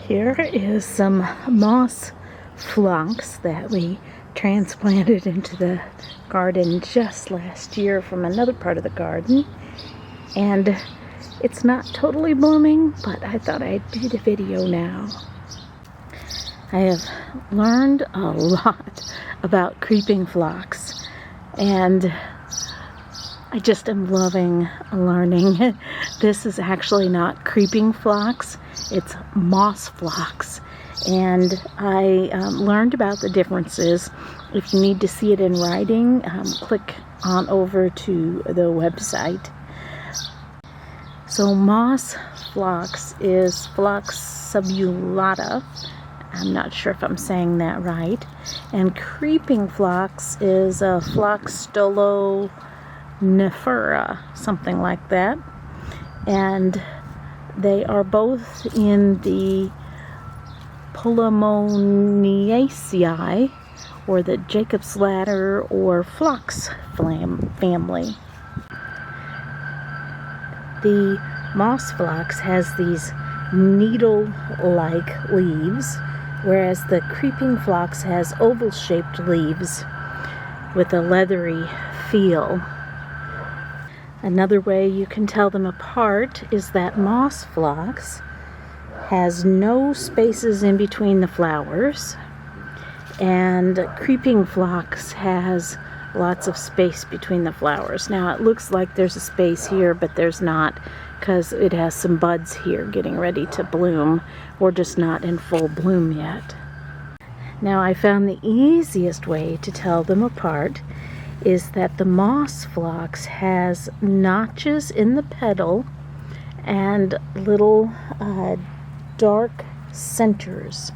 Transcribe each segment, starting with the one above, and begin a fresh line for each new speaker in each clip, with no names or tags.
Here is some moss phlox that we transplanted into the garden just last year from another part of the garden. And it's not totally blooming, but I thought I'd do the video now. I have learned a lot about creeping phlox, and I just am loving learning. This is actually not creeping phlox, it's moss phlox. And I learned about the differences. If you need to see it in writing, click on over to the website. So moss phlox is Phlox subulata. I'm not sure if I'm saying that right. And creeping phlox is Phlox stolonifera, something like that. And they are both in the Polemoniaceae, or the Jacob's Ladder or Phlox family. The moss phlox has these needle-like leaves, whereas the creeping phlox has oval-shaped leaves with a leathery feel. Another way you can tell them apart is that moss phlox has no spaces in between the flowers, and creeping phlox has lots of space between the flowers. Now it looks like there's a space here, but there's not, because it has some buds here getting ready to bloom, or just not in full bloom yet. Now I found the easiest way to tell them apart is that the moss phlox has notches in the petal and little dark centers.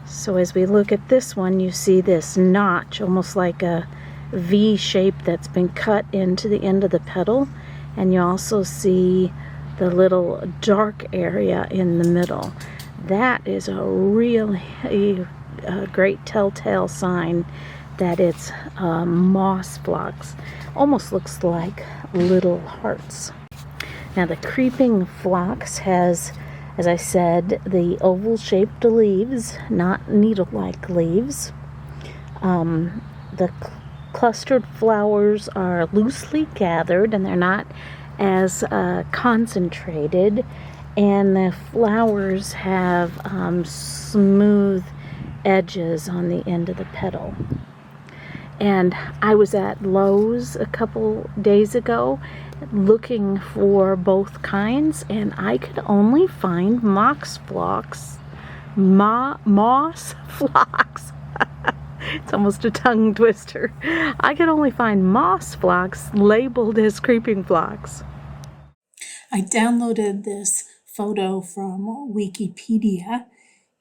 So as we look at this one, you see this notch, almost like a V shape that's been cut into the end of the petal, and you also see the little dark area in the middle. That is a really great telltale sign that it's moss phlox. Almost looks like little hearts. Now the creeping phlox has, as I said, the oval-shaped leaves, not needle-like leaves. The clustered flowers are loosely gathered, and they're not as concentrated, and the flowers have smooth edges on the end of the petal. And I was at Lowe's a couple days ago looking for both kinds, and I could only find moss phlox. It's almost a tongue twister. I could only find moss phlox labeled as creeping phlox. I downloaded this photo from Wikipedia,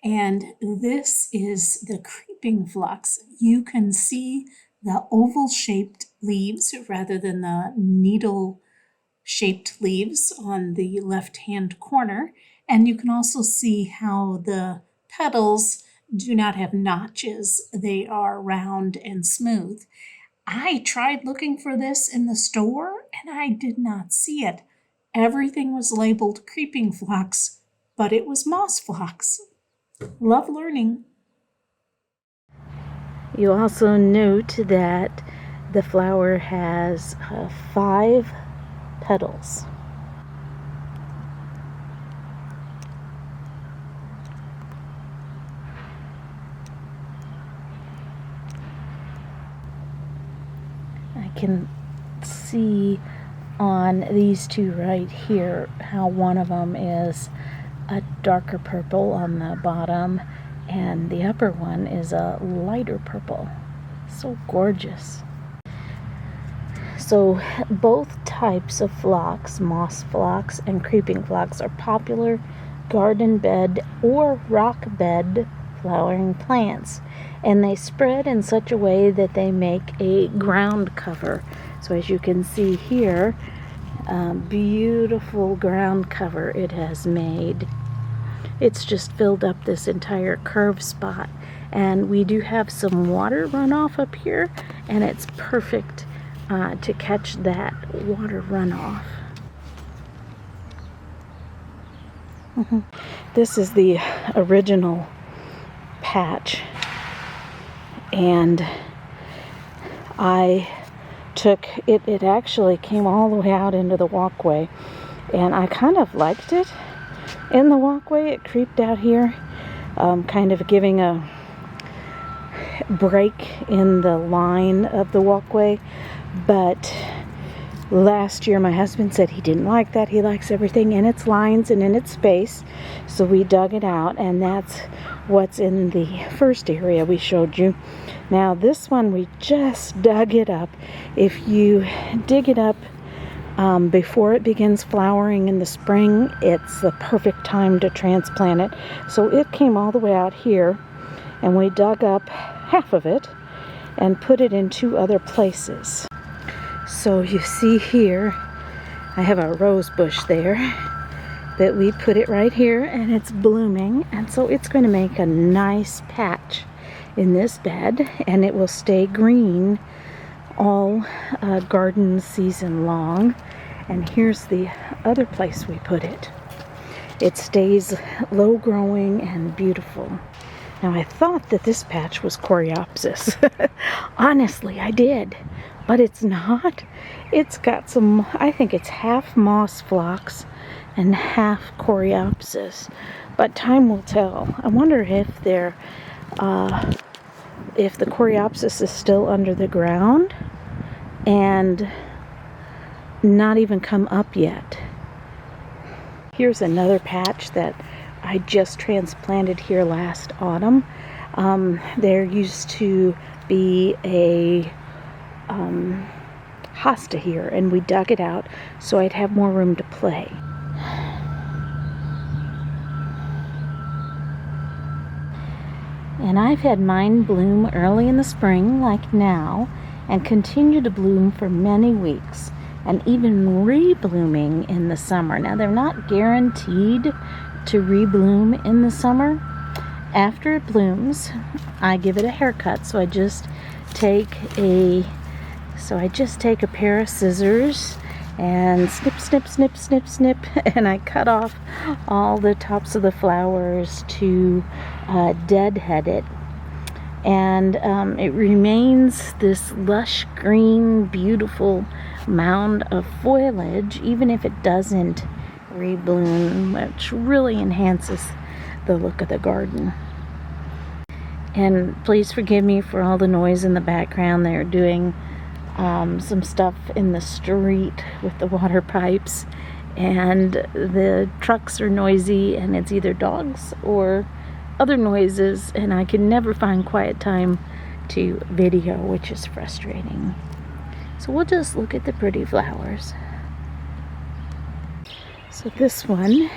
and this is the creeping phlox. You can see the oval-shaped leaves rather than the needle-shaped leaves on the left-hand corner, and you can also see how the petals do not have notches. They are round and smooth. I tried looking for this in the store, and I did not see it. Everything was labeled creeping phlox, but it was moss phlox. Love learning. You also note that the flower has 5 petals. I can see on these two right here how one of them is a darker purple on the bottom, and the upper one is a lighter purple. So gorgeous. So both types of phlox, moss phlox and creeping phlox, are popular garden bed or rock bed flowering plants, and they spread in such a way that they make a ground cover. So as you can see here, beautiful ground cover it has made. It's just filled up this entire curved spot, and we do have some water runoff up here, and it's perfect to catch that water runoff. This is the original patch, and I took it. It actually came all the way out into the walkway, and I kind of liked it in the walkway. It creeped out here, kind of giving a break in the line of the walkway. But last year my husband said he didn't like that. He likes everything in its lines and in its space. So we dug it out, and that's what's in the first area we showed you. Now this one, we just dug it up. If you dig it up before it begins flowering in the spring, it's the perfect time to transplant it. So it came all the way out here, and we dug up half of it and put it in 2 other places. So you see here, I have a rose bush there, but we put it right here, and it's blooming, and so it's going to make a nice patch in this bed, and it will stay green all garden season long. And here's the other place we put it. It stays low growing and beautiful. Now I thought that this patch was Coreopsis. Honestly, I did, but it's not. It's got some, I think it's half moss phlox and half Coreopsis, but time will tell. I wonder if if the Coreopsis is still under the ground and not even come up yet. Here's another patch that I just transplanted here last autumn. There used to be a hosta here, and we dug it out so I'd have more room to play. And I've had mine bloom early in the spring, like now, and continue to bloom for many weeks, and even re-blooming in the summer. Now, they're not guaranteed to rebloom in the summer. After it blooms, I give it a haircut. So I just take a pair of scissors and snip, snip, snip, snip, snip, and I cut off all the tops of the flowers to deadhead it. And it remains this lush green, beautiful mound of foliage, even if it doesn't rebloom, which really enhances the look of the garden. And please forgive me for all the noise in the background. They're doing some stuff in the street with the water pipes, and the trucks are noisy, and it's either dogs or other noises, and I can never find quiet time to video, which is frustrating. So we'll just look at the pretty flowers. So this one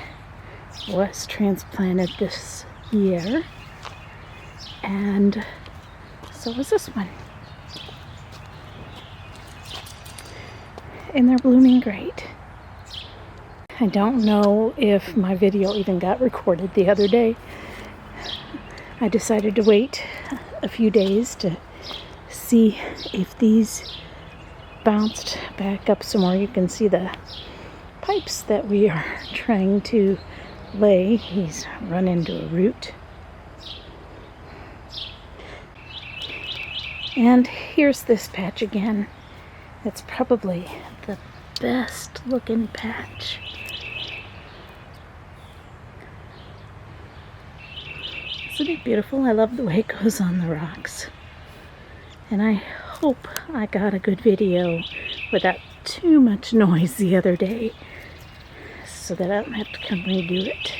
was transplanted this year, and so was this one. And they're blooming great. I don't know if my video even got recorded the other day. I decided to wait a few days to see if these bounced back up some more. You can see the pipes that we are trying to lay. He's run into a root. And here's this patch again. It's probably the best looking patch. Isn't it beautiful? I love the way it goes on the rocks. And I hope I got a good video without too much noise the other day, so that I don't have to come redo it.